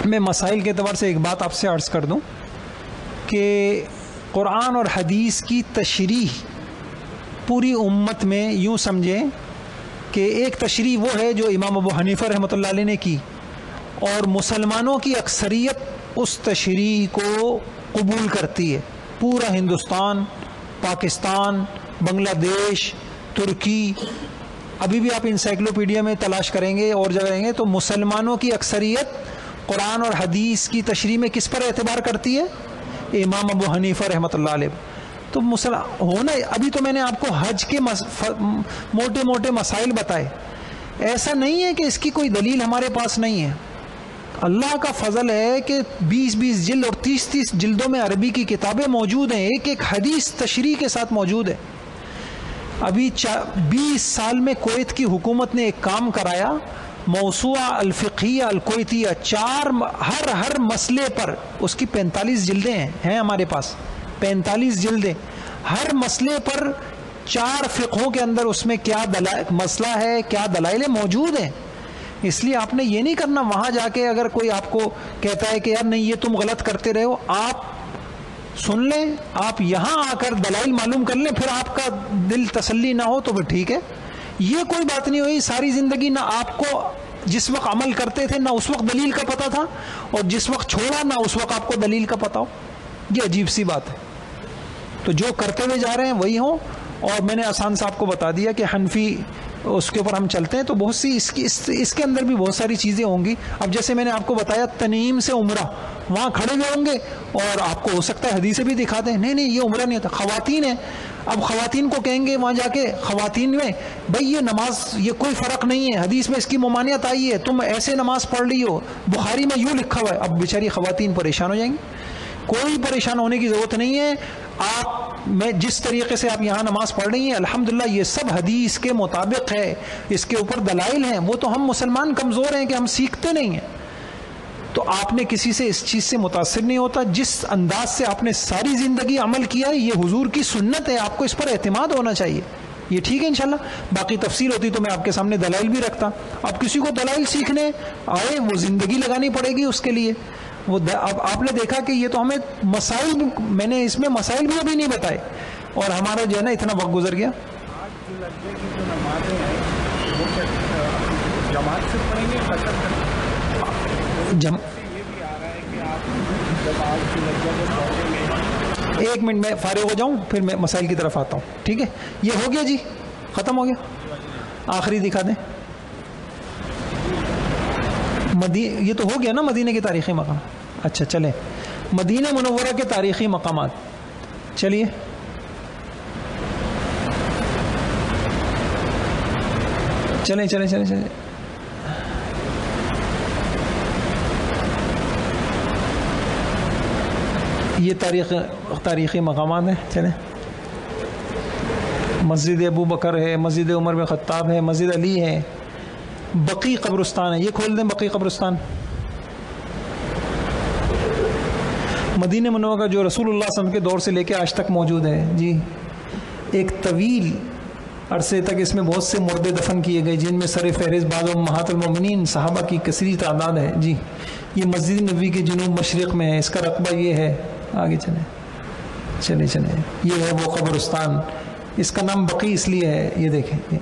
میں مسائل کے اعتبار سے ایک بات آپ سے عرض کر دوں کہ قرآن اور حدیث کی تشریح پوری امت میں یوں سمجھیں کہ ایک تشریح وہ ہے جو امام ابو حنیفہ رحمۃ اللہ علیہ نے کی، اور مسلمانوں کی اکثریت اس تشریح کو قبول کرتی ہے. پورا ہندوستان، پاکستان، بنگلہ دیش، ترکی، ابھی بھی آپ انسائکلوپیڈیا میں تلاش کریں گے اور جگہ رہیں گے تو مسلمانوں کی اکثریت قرآن اور حدیث کی تشریح میں کس پر اعتبار کرتی ہے؟ امام ابو حنیفہ رحمۃ اللہ علیہ. تو ہونا ابھی تو میں نے آپ کو حج کے موٹے موٹے مسائل بتائے. ایسا نہیں ہے کہ اس کی کوئی دلیل ہمارے پاس نہیں ہے. اللہ کا فضل ہے کہ 20 جلد اور 30 جلدوں میں عربی کی کتابیں موجود ہیں، ایک ایک حدیث تشریح کے ساتھ موجود ہے. ابھی 20 سال میں کویت کی حکومت نے ایک کام کرایا، موسوعہ الفقہیہ الکویتیہ، ہر مسئلے پر اس کی 45 جلدیں ہیں ہمارے پاس، 45 جلدیں. ہر مسئلے پر 4 فقہوں کے اندر اس میں کیا مسئلہ ہے، کیا دلائل موجود ہیں. اس لیے آپ نے یہ نہیں کرنا وہاں جا کے اگر کوئی آپ کو کہتا ہے کہ یار نہیں یہ تم غلط کرتے رہے ہو، آپ سن لیں، آپ یہاں آ کر دلائل معلوم کر لیں، پھر آپ کا دل تسلی نہ ہو تو پھر ٹھیک ہے. یہ کوئی بات نہیں ہوئی ساری زندگی نہ آپ کو جس وقت عمل کرتے تھے نہ اس وقت دلیل کا پتہ تھا، اور جس وقت چھوڑا نہ اس وقت آپ کو دلیل کا پتہ ہو. یہ عجیب سی بات ہے. تو جو کرتے ہوئے جا رہے ہیں وہی ہوں. اور میں نے آسان صاحب کو بتا دیا کہ حنفی اس کے اوپر ہم چلتے ہیں، تو بہت سی اس کے اندر بھی بہت ساری چیزیں ہوں گی. اب جیسے میں نے آپ کو بتایا تنعیم سے عمرہ، وہاں کھڑے ہوئے ہوں گے اور آپ کو ہو سکتا ہے حدیثیں بھی دکھا دیں، نہیں یہ عمرہ نہیں ہوتا، خواتین ہیں. اب خواتین کو کہیں گے وہاں جا کے خواتین میں بھائی یہ نماز یہ کوئی فرق نہیں ہے، حدیث میں اس کی ممانعت آئی ہے، تم ایسے نماز پڑھ رہی ہو، بخاری میں یوں لکھا ہوا ہے. اب بیچاری خواتین پریشان ہو جائیں گی. کوئی پریشان ہونے کی ضرورت نہیں ہے. میں جس طریقے سے آپ یہاں نماز پڑھ رہی ہیں الحمدللہ یہ سب حدیث کے مطابق ہے، اس کے اوپر دلائل ہیں. وہ تو ہم مسلمان کمزور ہیں کہ ہم سیکھتے نہیں ہیں. تو آپ نے کسی سے اس چیز سے متاثر نہیں ہوتا. جس انداز سے آپ نے ساری زندگی عمل کیا ہے یہ حضور کی سنت ہے، آپ کو اس پر اعتماد ہونا چاہیے. یہ ٹھیک ہے انشاءاللہ. باقی تفصیل ہوتی تو میں آپ کے سامنے دلائل بھی رکھتا. اب کسی کو دلائل سیکھنے آئے وہ زندگی لگانی پڑے گی اس کے لیے. اب آپ نے دیکھا کہ یہ تو ہمیں مسائل، میں نے اس میں مسائل بھی ابھی نہیں بتائے اور ہمارا جو ہے نا اتنا وقت گزر گیا. ایک منٹ میں فارغ ہو جاؤں پھر میں مسائل کی طرف آتا ہوں. ٹھیک ہے یہ ہو گیا جی، ختم ہو گیا. آخری دکھا دیں. یہ تو ہو گیا نا مدینہ کے تاریخی مقام. اچھا چلیں مدینہ منورہ کے تاریخی مقامات. چلیے چلیں. یہ تاریخی مقامات ہیں. چلیں مسجد ابو بکر ہے، مسجد عمر بن خطاب ہے، مسجد علی ہے، بقیع قبرستان ہے. یہ کھول دیں بقیع قبرستان. مدینہ منورہ کا جو رسول اللہ صلی اللہ علیہ وسلم کے دور سے لے کے آج تک موجود ہے جی. ایک طویل عرصے تک اس میں بہت سے مردے دفن کیے گئے جن میں سر فہرست بعض امہات المومنین صحابہ کی کثیر تعداد ہے جی. یہ مسجد نبوی کے جنوب مشرق میں ہے. اس کا رقبہ یہ ہے. آگے چلیں. یہ ہے وہ قبرستان. اس کا نام بقیع اس لیے ہے یہ دیکھیں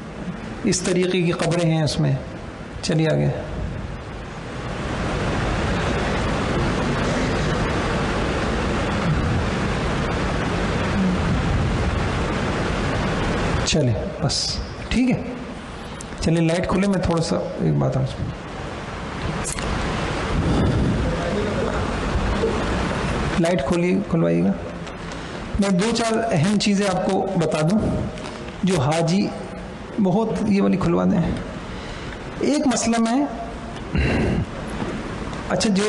اس طریقے کی قبریں ہیں اس میں. چلیے آگے. چلیں بس ٹھیک ہے. چلیں لائٹ کھولے. میں تھوڑا سا ایک بات لائٹ کھلوائیے گا. میں 2-4 اہم چیزیں آپ کو بتا دوں جو حاجی بہت یہ والی کھلوا دیں. ایک مسئلہ میں اچھا جو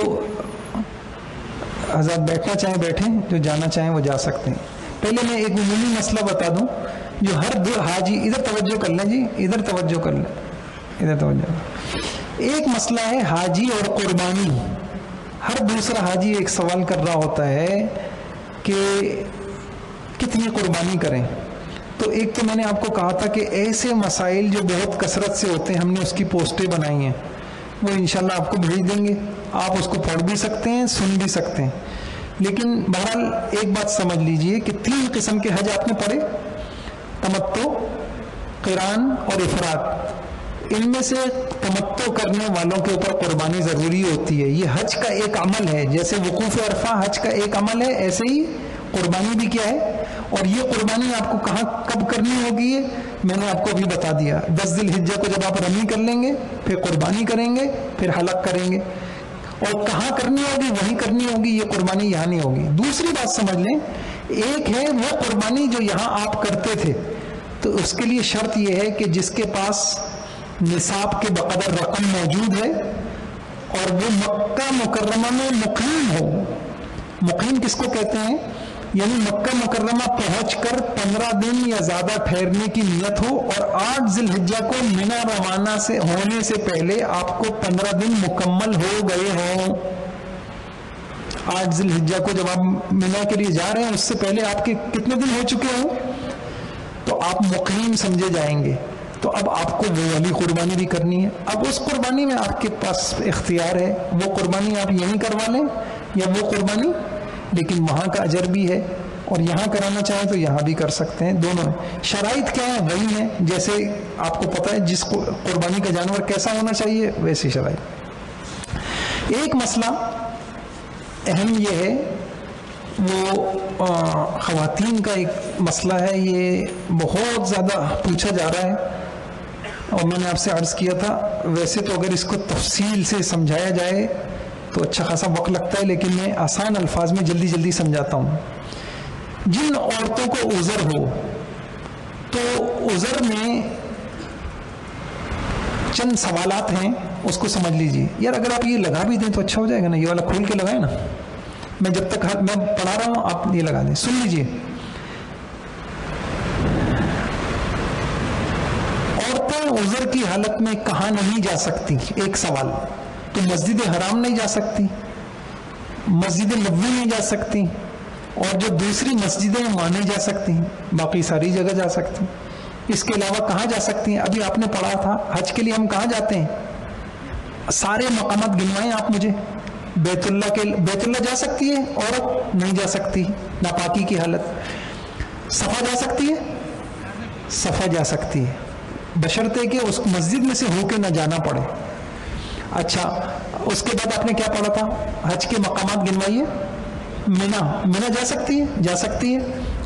حضرات بیٹھنا چاہیں بیٹھیں، جو جانا چاہیں وہ جا سکتے ہیں. پہلے میں ایک عمومی مسئلہ بتا دوں جو ہر دو حاجی ادھر توجہ کر لیں جی، ادھر توجہ کر لیں، ادھر توجہ. ایک مسئلہ ہے حاجی اور قربانی. ہر دوسرا حاجی ایک سوال کر رہا ہوتا ہے کہ کتنی قربانی کریں. تو ایک تو میں نے آپ کو کہا تھا کہ ایسے مسائل جو بہت کثرت سے ہوتے ہیں ہم نے اس کی پوسٹیں بنائی ہیں وہ انشاءاللہ آپ کو بھیج دیں گے، آپ اس کو پڑھ بھی سکتے ہیں، سن بھی سکتے ہیں. لیکن بہرحال ایک بات سمجھ لیجئے کہ 3 قسم کے حج آپ نے پڑھے، تمتع، قران اور افراد. ان میں سے تمتع کرنے والوں کے اوپر قربانی ضروری ہوتی ہے. یہ حج کا ایک عمل ہے، جیسے وقوف عرفہ حج کا ایک عمل ہے، ایسے ہی قربانی بھی کیا ہے. اور یہ قربانی آپ کو کہاں کب کرنی ہوگی ہے میں نے آپ کو ابھی بتا دیا. 10 ذی الحجہ کو جب آپ رمی کر لیں گے، پھر قربانی کریں گے، پھر حلق کریں گے. اور کہاں کرنی ہوگی؟ وہیں کرنی ہوگی، یہ قربانی یہاں نہیں ہوگی. دوسری بات سمجھ لیں، ایک ہے وہ قربانی جو یہاں آپ کرتے تھے، تو اس کے لیے شرط یہ ہے کہ جس کے پاس نصاب کے بقدر رقم موجود ہے اور وہ مکہ مکرمہ میں مقیم ہو. مقیم کس کو کہتے ہیں؟ یعنی مکہ مکرمہ پہنچ کر 15 دن یا زیادہ ٹھہرنے کی نیت ہو، اور 8 ذی الحجہ کو منی روانہ سے ہونے سے پہلے آپ کو 15 دن مکمل ہو گئے ہوں. 8 ذی الحجہ کو جب آپ منی کے لیے جا رہے ہیں، اس سے پہلے آپ کے کتنے دن ہو چکے ہوں، تو آپ مقیم سمجھے جائیں گے. تو اب آپ کو وہ والی قربانی بھی کرنی ہے. اب اس قربانی میں آپ کے پاس اختیار ہے، وہ قربانی آپ یہیں کروا لیں یا وہ قربانی، لیکن وہاں کا اجر بھی ہے، اور یہاں کرانا چاہیں تو یہاں بھی کر سکتے ہیں. دونوں ہیں. شرائط کیا ہے؟ وہی ہیں جیسے آپ کو پتہ ہے جس قربانی کا جانور کیسا ہونا چاہیے ویسی شرائط. ایک مسئلہ اہم یہ ہے، وہ خواتین کا ایک مسئلہ ہے، یہ بہت زیادہ پوچھا جا رہا ہے، اور میں نے آپ سے عرض کیا تھا ویسے تو اگر اس کو تفصیل سے سمجھایا جائے تو اچھا خاصا وقت لگتا ہے، لیکن میں آسان الفاظ میں جلدی جلدی سمجھاتا ہوں. جن عورتوں کو عذر ہو، تو عذر میں چند سوالات ہیں، اس کو سمجھ لیجئے. یار اگر آپ یہ لگا بھی دیں تو اچھا ہو جائے گا نا، یہ والا کھول کے لگائیں نا، میں جب تک میں پڑھا رہا ہوں آپ یہ لگا دیں. سن لیجئے. عورتیں عذر کی حالت میں کہاں نہیں جا سکتی؟ ایک سوال. تو مسجد حرام نہیں جا سکتی، مسجد نبوی نہیں جا سکتی، اور جو دوسری مسجدیں وہاں نہیں جا سکتی، باقی ساری جگہ جا سکتی. اس کے علاوہ کہاں جا سکتی ہیں؟ ابھی آپ نے پڑھا تھا حج کے لیے ہم کہاں جاتے ہیں؟ سارے مقامات گنوائیں آپ مجھے. بیت اللہ جا سکتی ہے عورت؟ نہیں جا سکتی، ناپاکی کی حالت. صفا جا سکتی ہے؟ صفا جا سکتی ہے، بشرطے کہ اس مسجد میں سے ہو کے نہ جانا پڑے. اچھا، اس کے بعد آپ نے کیا پڑھا تھا؟ حج کے مقامات گنوائیے. منی جا سکتی ہے؟ جا سکتی ہے.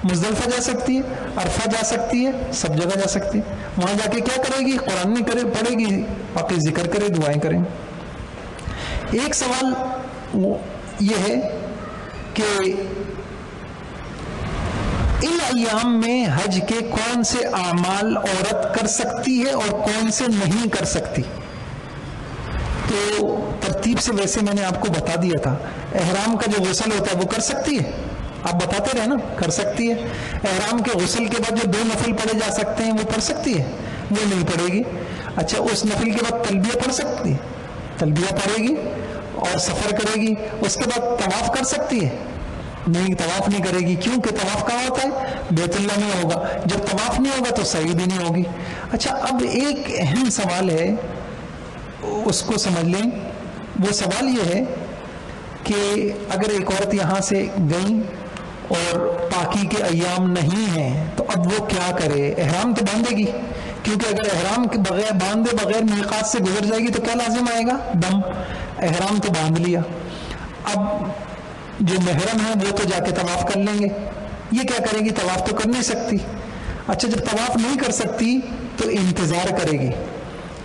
مزدلفہ جا سکتی ہے، عرفہ جا سکتی ہے، سب جگہ جا سکتی ہے. وہاں جا کے کیا کرے گی؟ قرآن نہیں پڑھے گی، باقی ذکر کرے، دعائیں کریں. ایک سوال یہ ہے کہ ان ایام میں حج کے کون سے اعمال عورت کر سکتی ہے اور کون سے نہیں کر سکتی؟ تو ترتیب سے ویسے میں نے آپ کو بتا دیا تھا. احرام کا جو غسل ہوتا ہے وہ کر سکتی ہے، آپ بتاتے رہے نا، کر سکتی ہے. احرام کے غسل کے بعد جو 2 نفل پڑھے جا سکتے ہیں وہ پڑھ سکتی ہے، وہ نہیں پڑھے گی. اچھا، اس نفل کے بعد تلبیہ پڑھ سکتی ہے، تلبیہ پڑھے گی اور سفر کرے گی. اس کے بعد طواف کر سکتی ہے؟ نہیں، طواف نہیں کرے گی. کیوں کہ طواف کہاں ہوتا ہے؟ بیت اللہ میں ہوگا. جب طواف نہیں ہوگا تو سعی بھی نہیں ہوگی. اچھا، اب ایک اہم سوال ہے، اس کو سمجھ لیں. وہ سوال یہ ہے کہ اگر ایک عورت یہاں سے گئی اور پاکی کے ایام نہیں ہیں تو اب وہ کیا کرے؟ احرام تو باندھے گی، کیونکہ اگر احرام کے بغیر باندھے بغیر میقات سے گزر جائے گی تو کیا لازم آئے گا؟ دم. احرام تو باندھ لیا، اب جو محرم ہے وہ تو جا کے طواف کر لیں گے. یہ کیا کرے گی؟ طواف تو کر نہیں سکتی. اچھا، جب طواف نہیں کر سکتی تو انتظار کرے گی.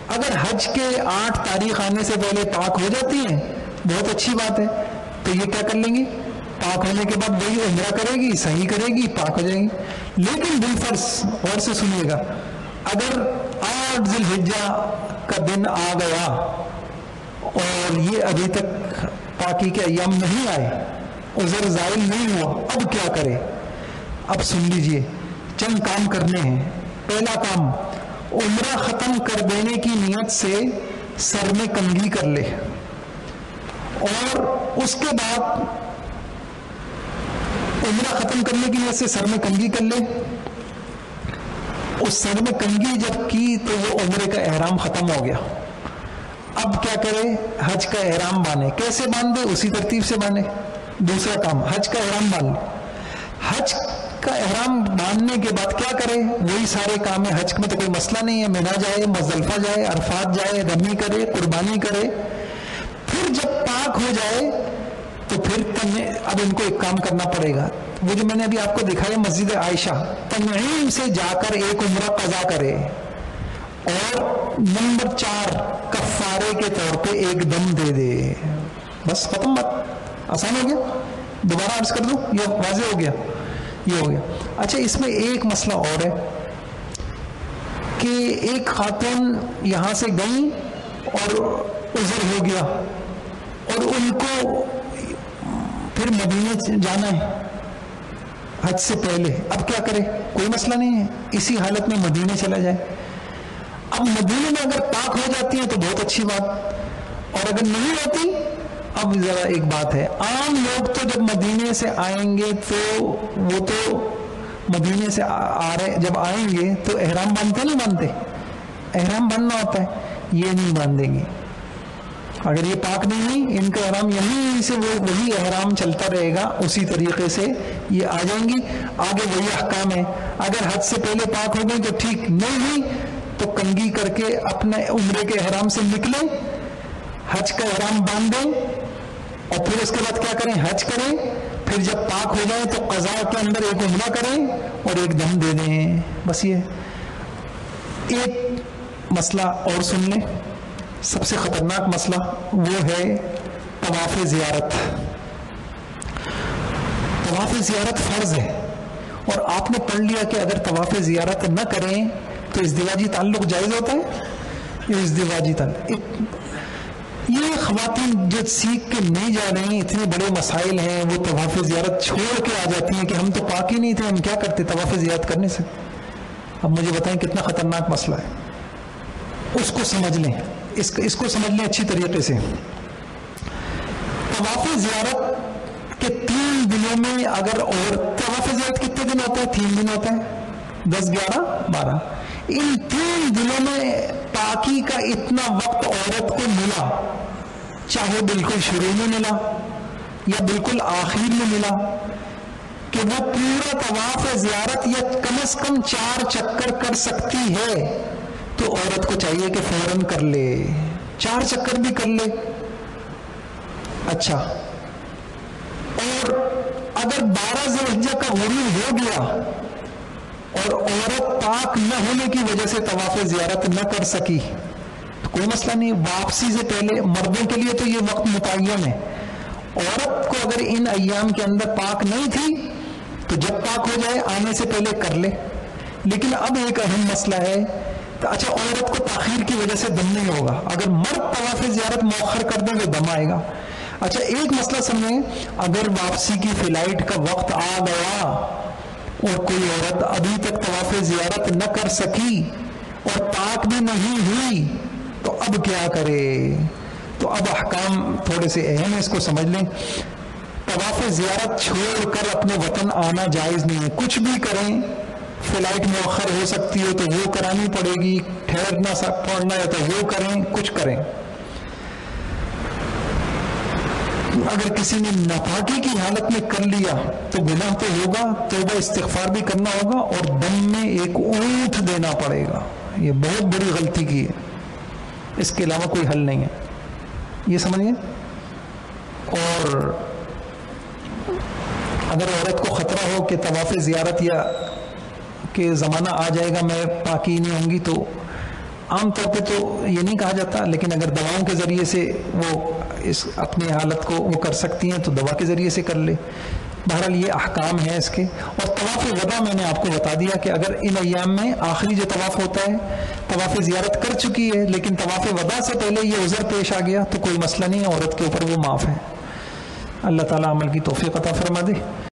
اگر حج کے 8 تاریخ آنے سے پہلے پاک ہو جاتی ہیں بہت اچھی بات ہے، تو یہ کیا کر لیں گی؟ پاک ہونے کے بعد وہی عمرہ کرے گی، صحیح کرے گی، پاک ہو جائے گی. لیکن بالفرض غور سے سنیے گا، اگر 8 ذی الحجہ کا دن آ گیا اور یہ ابھی تک پاکی کے ایام نہیں آئے، عذر زائل نہیں ہوا، اب کیا کرے؟ اب سن لیجئے، چند کام کرنے ہیں. پہلا کام، عمرہ ختم کر دینے کی نیت سے سر میں کنگھی کر لے، اور اس کے بعد عمرہ ختم کرنے کی نیت سے سر میں کنگھی کر لے. اس سر میں کنگھی جب کی تو وہ عمرے کا احرام ختم ہو گیا. اب کیا کرے؟ حج کا احرام باندھے. کیسے باندھے؟ اسی ترتیب سے باندھے. دوسرا کام حج کا احرام باندھے. حج کا احرام باندھنے کے بعد کیا کرے؟ وہی سارے کام ہے. حج میں تو کوئی مسئلہ نہیں ہے. مینا جائے, مزدلفہ جائے, عرفات جائے, رمی کرے, قربانی کرے. پھر جب پاک ہو جائے تو پھر اب ان کو ایک کام کرنا پڑے گا. وہ جو میں نے ابھی آپ کو دکھایا مسجد عائشہ, تنعیم سے جا کر ایک عمرہ قضا کرے, اور نمبر 4 کفارے کے طور پہ ایک دم دے دے. بس ختم بات. آسان ہو گیا. دوبارہ عرض کر دوں, یہ واضح ہو گیا؟ یہ ہو گیا. اچھا, اس میں ایک مسئلہ اور ہے کہ ایک خاتون یہاں سے گئی اور عذر ہو گیا, اور ان کو پھر مدینے جانا ہے حج سے پہلے. اب کیا کرے؟ کوئی مسئلہ نہیں ہے, اسی حالت میں مدینے چلا جائے. اب مدینے میں اگر پاک ہو جاتی ہیں تو بہت اچھی بات, اور اگر نہیں ہوتی, اب ذرا ایک بات ہے, عام لوگ تو جب مدینے سے آئیں گے تو وہ تو مدینے سے جب آئیں گے تو احرام باندھتے نہیں باندھتے؟ احرام باندھنا ہوتا ہے, یہ نہیں باندھیں گے. اگر یہ پاک نہیں, ان کا احرام یہیں سے وہی احرام چلتا رہے گا اسی طریقے سے. یہ آ جائیں گی, آگے وہی احکام ہے. اگر حج سے پہلے پاک ہو گئی تو ٹھیک, نہیں ہوئی تو کنگھی کر کے اپنے عمرے کے احرام سے نکلیں, حج کا احرام باندھیں, اور پھر اس کے بعد کیا کریں؟ حج کریں. پھر جب پاک ہو جائیں تو قضاء کے اندر ایک عمرہ کریں اور ایک دم دے دیں. بس یہ ایک مسئلہ اور سن لیں. سب سے خطرناک مسئلہ وہ ہے طواف زیارت. طواف زیارت فرض ہے, اور آپ نے پڑھ لیا کہ اگر طواف زیارت نہ کریں تو ازدواجی تعلق جائز ہوتا ہے. یہ ازدواجی تعلق, یہ خواتین جو سیکھ کے نہیں جا رہی ہیں, اتنے بڑے مسائل ہیں, وہ طواف زیارت چھوڑ کے آ جاتی ہیں کہ ہم تو پاک ہی نہیں تھے, ہم کیا کرتے طواف زیارت کرنے سے. اب مجھے بتائیں کتنا خطرناک مسئلہ ہے. اس کو سمجھ لیں, اس کو سمجھ لیں اچھی طریقے سے. طواف زیارت کے 3 دنوں میں اگر, اور طواف زیارت کتنے دن ہوتا ہے؟ 3 دن ہوتا ہے, 10, 11, 12. ان 3 دنوں میں پاکی کا اتنا وقت عورت کو ملا, چاہے بالکل شروع میں ملا یا بالکل آخر میں ملا, کہ وہ پورا طواف زیارت یا کم از کم 4 چکر کر سکتی ہے, تو عورت کو چاہیے کہ فوراً کر لے, 4 چکر بھی کر لے. اچھا, اور اگر 12 ذی الحجہ کا غروب ہو گیا اور عورت پاک نہ ہونے کی وجہ سے طواف زیارت نہ کر سکی تو کوئی مسئلہ نہیں. واپسی سے پہلے, مردوں کے لیے تو یہ وقت متعین ہے. عورت کو اگر ان ایام کے اندر پاک نہیں تھی تو جب پاک ہو جائے آنے سے پہلے کر لے. لیکن اب ایک اہم مسئلہ ہے, اچھا عورت کو تاخیر کی وجہ سے دم نہیں ہوگا, اگر مرد طواف زیارت مؤخر کر دیں تو دم آئے گا. اچھا ایک مسئلہ سمجھیں, اگر واپسی کی فلائٹ کا وقت آ گیا اور کوئی عورت ابھی تک طواف زیارت نہ کر سکی اور پاک بھی نہیں ہوئی تو اب کیا کرے؟ تو اب احکام تھوڑے سے اہم ہیں, اس کو سمجھ لیں. طواف زیارت چھوڑ کر اپنے وطن آنا جائز نہیں ہے. کچھ بھی کریں, فلائٹ مؤخر ہو سکتی ہے تو وہ کرانی پڑے گی, ٹھہرنا پڑنا ہے تو وہ کریں, کچھ کریں. اگر کسی نے ناپاکی کی حالت میں کر لیا تو گناہ تو ہوگا, توبہ استغفار بھی کرنا ہوگا, اور دم میں ایک اونٹ دینا پڑے گا. یہ بہت بڑی غلطی کی ہے, اس کے علاوہ کوئی حل نہیں ہے. یہ سمجھیں. اور اگر عورت کو خطرہ ہو کہ طواف زیارت یا کہ زمانہ آ جائے گا میں پاکی نہیں ہوں گی, تو عام طور پہ تو یہ نہیں کہا جاتا, لیکن اگر دواؤں کے ذریعے سے وہ اس اپنی حالت کو وہ کر سکتی ہیں تو دوا کے ذریعے سے کر لے. بہرحال یہ احکام ہیں اس کے. اور طواف وداع میں نے آپ کو بتا دیا کہ اگر ان ایام میں آخری جو طواف ہوتا ہے, طواف زیارت کر چکی ہے لیکن طواف وداع سے پہلے یہ عذر پیش آ گیا تو کوئی مسئلہ نہیں ہے, عورت کے اوپر وہ معاف ہے. اللہ تعالیٰ عمل کی توفیق عطا فرما دے.